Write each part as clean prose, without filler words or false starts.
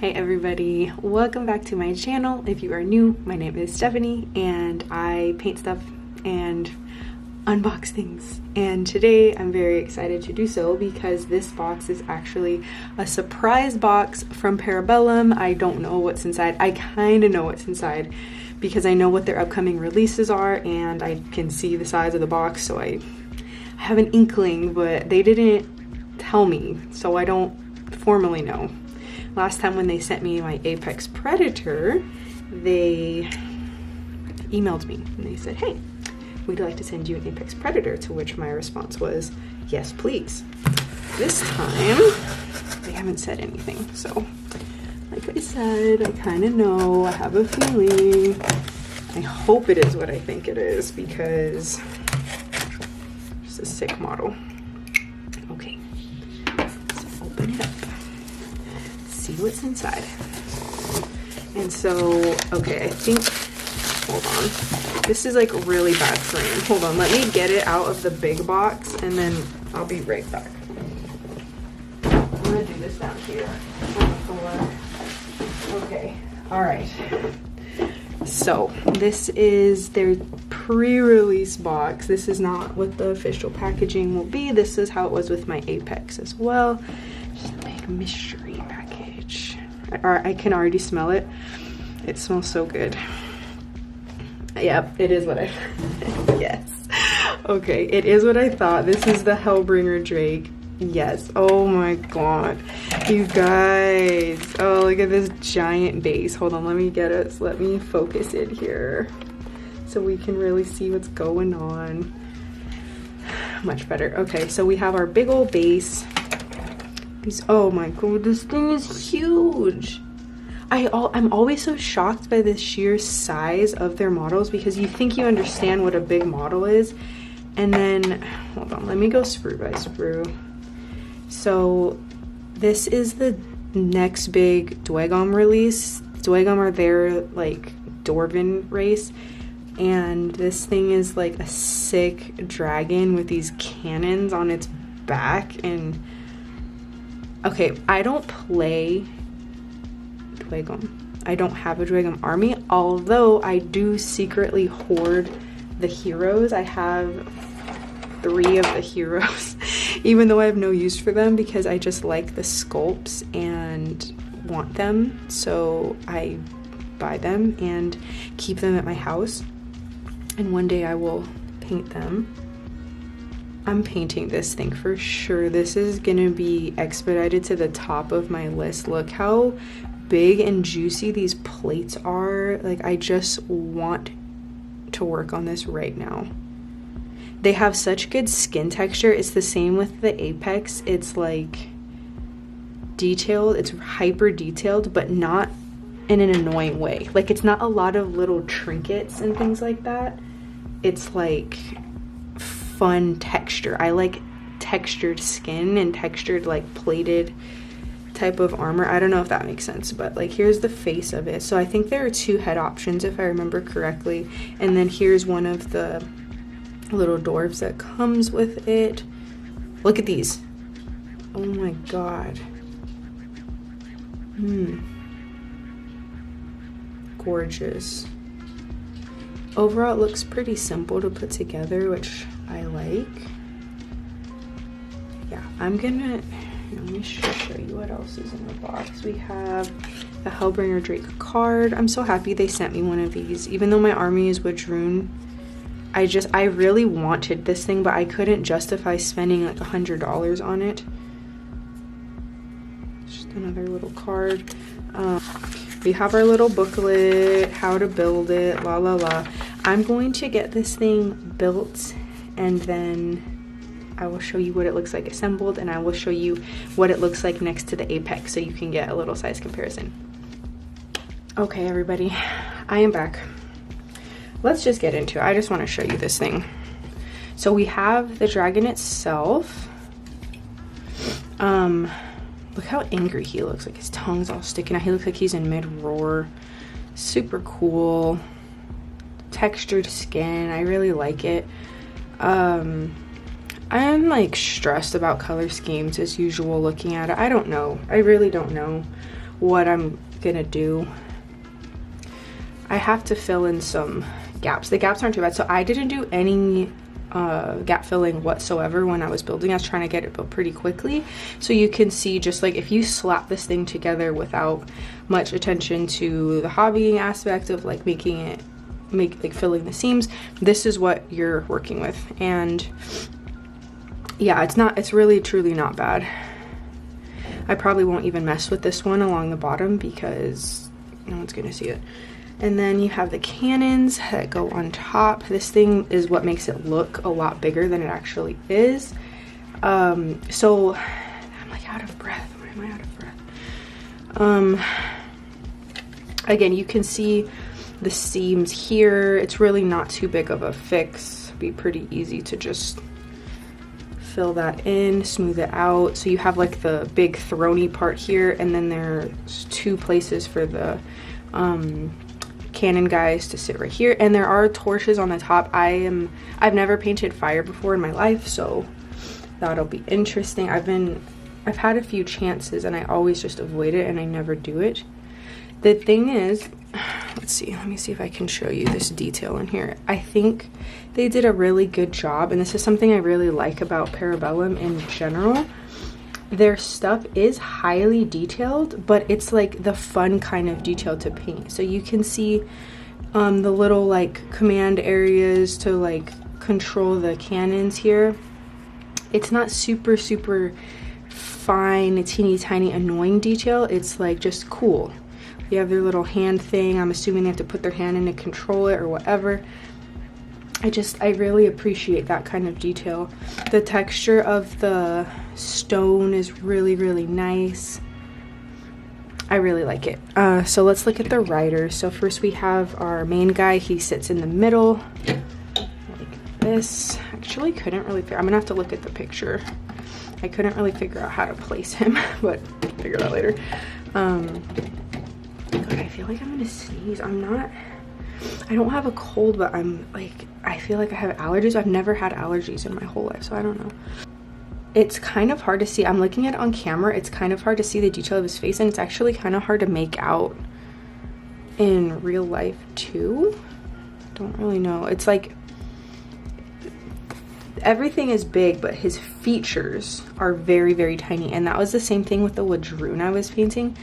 Hey everybody, welcome back to my channel. If you are new, my name is Stephanie and I paint stuff and unbox things. And today I'm very excited to do so because this box is actually a surprise box from Para-Bellum. I don't know what's inside. I kind of know what's inside because I know what their upcoming releases are and I can see the size of the box, so I have an inkling, but they didn't tell me, so I don't formally know. Last time when they sent me my Apex Predator, they emailed me and they said, hey, we'd like to send you an Apex Predator, to which my response was, yes, please. This time, they haven't said anything. So, like I said, I kind of know, I have a feeling. I hope it is what I think it is because it's a sick model. Okay, let's open it up. See what's inside. And so, okay, I think, hold on. This is like really bad frame. Hold on, let me get it out of the big box and then I'll be right back. I'm gonna do this down here on the floor. Okay, all right. So this is their pre-release box. This is not what the official packaging will be. This is how it was with my Apex as well. Just a big mystery package. I can already smell it. It smells so good. Yep, it is what I yes. Okay, it is what I thought. This is the Hellbringer Drake. Yes. Oh my god. You guys. Oh, look at this giant base. Hold on, let me get it. Let me focus it here so we can really see what's going on. Much better. Okay, so we have our big old base. Oh my god, this thing is huge. I'm always so shocked by the sheer size of their models because you think you understand what a big model is, and then hold on, let me go sprue by sprue. So this is the next big Dwegom release. Dwegom are their like Dwarven race, and this thing is like a sick dragon with these cannons on its back. And okay, I don't play Dwegom. I don't have a Dwegom army, although I do secretly hoard the heroes. I have 3 of the heroes, even though I have no use for them because I just like the sculpts and want them. So I buy them and keep them at my house. And one day I will paint them. I'm painting this thing for sure. This is gonna be expedited to the top of my list. Look how big and juicy these plates are. Like, I just want to work on this right now. They have such good skin texture. It's the same with the Apex. It's like detailed, it's hyper detailed, but not in an annoying way. Like, it's not a lot of little trinkets and things like that. It's like fun texture. I like textured skin and textured like plated type of armor. I don't know if that makes sense, but like here's the face of it. So I think there are 2 head options if I remember correctly, and then here's one of the little dwarves that comes with it. Look at these. Oh my god. Gorgeous. Overall, it looks pretty simple to put together, which I like. Yeah, I'm gonna, let me show you what else is in the box. We have the Hellbringer Drake card. I'm so happy they sent me one of these. Even though my army is Wajrun, I really wanted this thing, but I couldn't justify spending like $100 on it. Just another little card. We have our little booklet, how to build it, la la la. I'm going to get this thing built and then I will show you what it looks like assembled, and I will show you what it looks like next to the Apex so you can get a little size comparison. Okay everybody, I am back. Let's just get into it. I just want to show you this thing. So we have the dragon itself. Look how angry he looks, like his tongue's all sticking out. He looks like he's in mid-roar. Super cool. Textured skin, I really like it. I'm like stressed about color schemes as usual looking at it. I don't know. I really don't know what I'm gonna do, I have to fill in some gaps. The gaps aren't too bad. So I didn't do any gap filling whatsoever when I was building. I was trying to get it built pretty quickly. So you can see, just like if you slap this thing together without much attention to the hobbying aspect of like filling the seams, this is what you're working with. And yeah, it's really truly not bad. I probably won't even mess with this one along the bottom because no one's gonna see it. And then you have the cannons that go on top. This thing is what makes it look a lot bigger than it actually is. So I'm like out of breath. Why am I out of breath? Again, you can see the seams here. It's really not too big of a fix. It'd be pretty easy to just fill that in, smooth it out. So you have like the big throny part here, and then there's 2 places for the cannon guys to sit right here, and there are torches on the top. I've never painted fire before in my life, so that'll be interesting. I've had a few chances and I always just avoid it and I never do it. The thing is, let me see if I can show you this detail in here. I think they did a really good job, and this is something I really like about Para-Bellum in general. Their stuff is highly detailed, but it's like the fun kind of detail to paint. So you can see the little like command areas to like control the cannons here. It's not super fine, teeny tiny annoying detail. It's like just cool. You have their little hand thing. I'm assuming they have to put their hand in to control it or whatever. I really appreciate that kind of detail. The texture of the stone is really nice. I really like it. So let's look at the riders. So first we have our main guy. He sits in the middle like this. Actually couldn't really figure, I'm gonna have to look at the picture. I couldn't really figure out how to place him, but figure that later. God, I feel like I'm gonna sneeze. I don't have a cold, but I feel like I have allergies. I've never had allergies in my whole life, so I don't know. It's kind of hard to see. I'm looking at it on camera. It's kind of hard to see the detail of his face, and it's actually kind of hard to make out in real life too. Don't really know. It's like everything is big, but his features are very tiny, and that was the same thing with the Wadroon I was painting.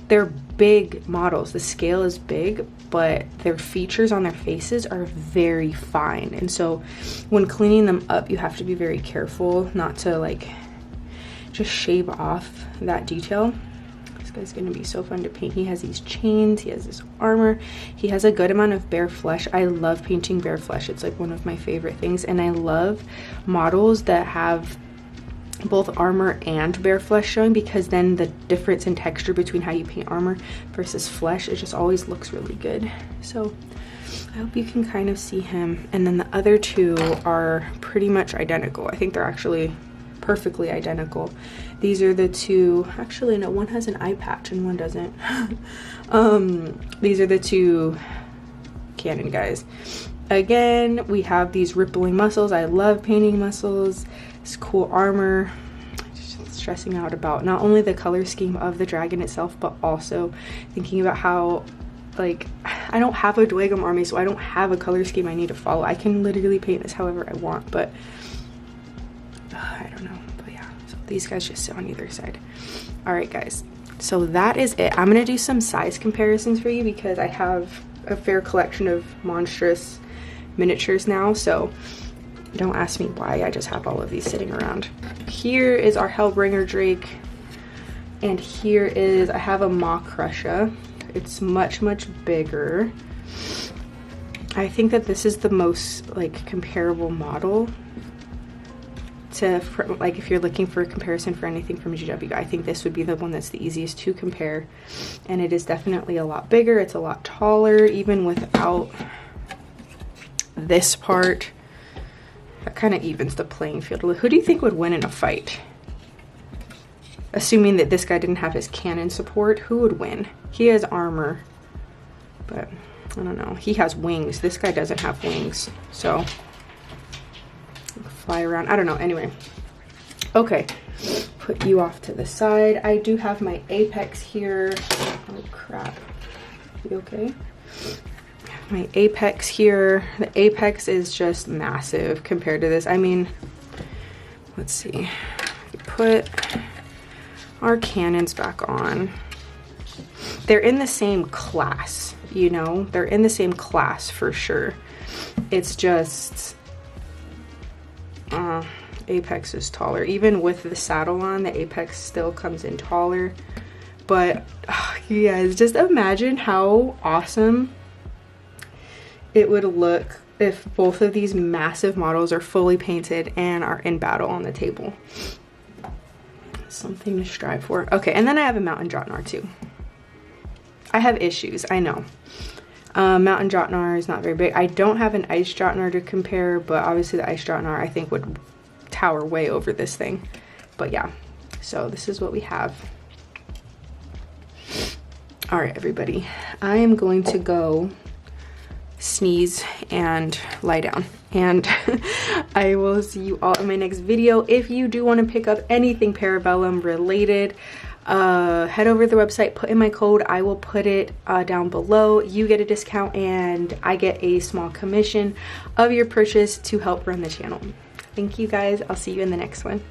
They're big models. The scale is big, but their features on their faces are very fine. And so when cleaning them up, you have to be very careful not to like just shave off that detail. This guy's gonna be so fun to paint. He has these chains, he has this armor, he has a good amount of bare flesh. I love painting bare flesh. It's like one of my favorite things, and I love models that have both armor and bare flesh showing, because then the difference in texture between how you paint armor versus flesh, it just always looks really good. So I hope you can kind of see him. And then the other 2 are pretty much identical. I think they're actually perfectly identical. These are the 2, actually no, one has an eye patch and one doesn't. These are the 2 cannon guys. Again, we have these rippling muscles. I love painting muscles. This cool armor. Just stressing out about not only the color scheme of the dragon itself, but also thinking about how, like, I don't have a Dwagam army, so I don't have a color scheme I need to follow. I can literally paint this however I want, but I don't know. But yeah, so these guys just sit on either side. All right, guys. So that is it. I'm gonna do some size comparisons for you because I have a fair collection of monstrous miniatures now, so don't ask me why. I just have all of these sitting around. Here is our Hellbringer Drake, and here is, I have a Maw Krusha. It's much bigger. I think that this is the most like comparable model to, like, if you're looking for a comparison for anything from GW, I think this would be the one that's the easiest to compare. And it is definitely a lot bigger. It's a lot taller, even without this part. That kind of evens the playing field. Who do you think would win in a fight? Assuming that this guy didn't have his cannon support, who would win? He has armor, but I don't know. He has wings. This guy doesn't have wings, so fly around. I don't know. Anyway, okay. put you off to the side. I do have my Apex here. Oh crap. You okay? My Apex here. The Apex is just massive compared to this. I mean, let's see. Put our cannons back on. They're in the same class, you know? They're in the same class for sure. It's just Apex is taller. Even with the saddle on, the Apex still comes in taller. But you guys, just imagine how awesome it would look if both of these massive models are fully painted and are in battle on the table. Something to strive for. Okay, and then I have a Mountain Jotnar too. I have issues, I know. Mountain Jotnar is not very big. I don't have an Ice Jotnar to compare, but obviously the Ice Jotnar I think would tower way over this thing. But yeah, so this is what we have. All right, everybody, I am going to go sneeze and lie down, and I will see you all in my next video. If you do want to pick up anything Para-Bellum related, head over to the website, put in my code. I will put it down below. You get a discount and I get a small commission of your purchase to help run the channel. Thank you guys. I'll see you in the next one.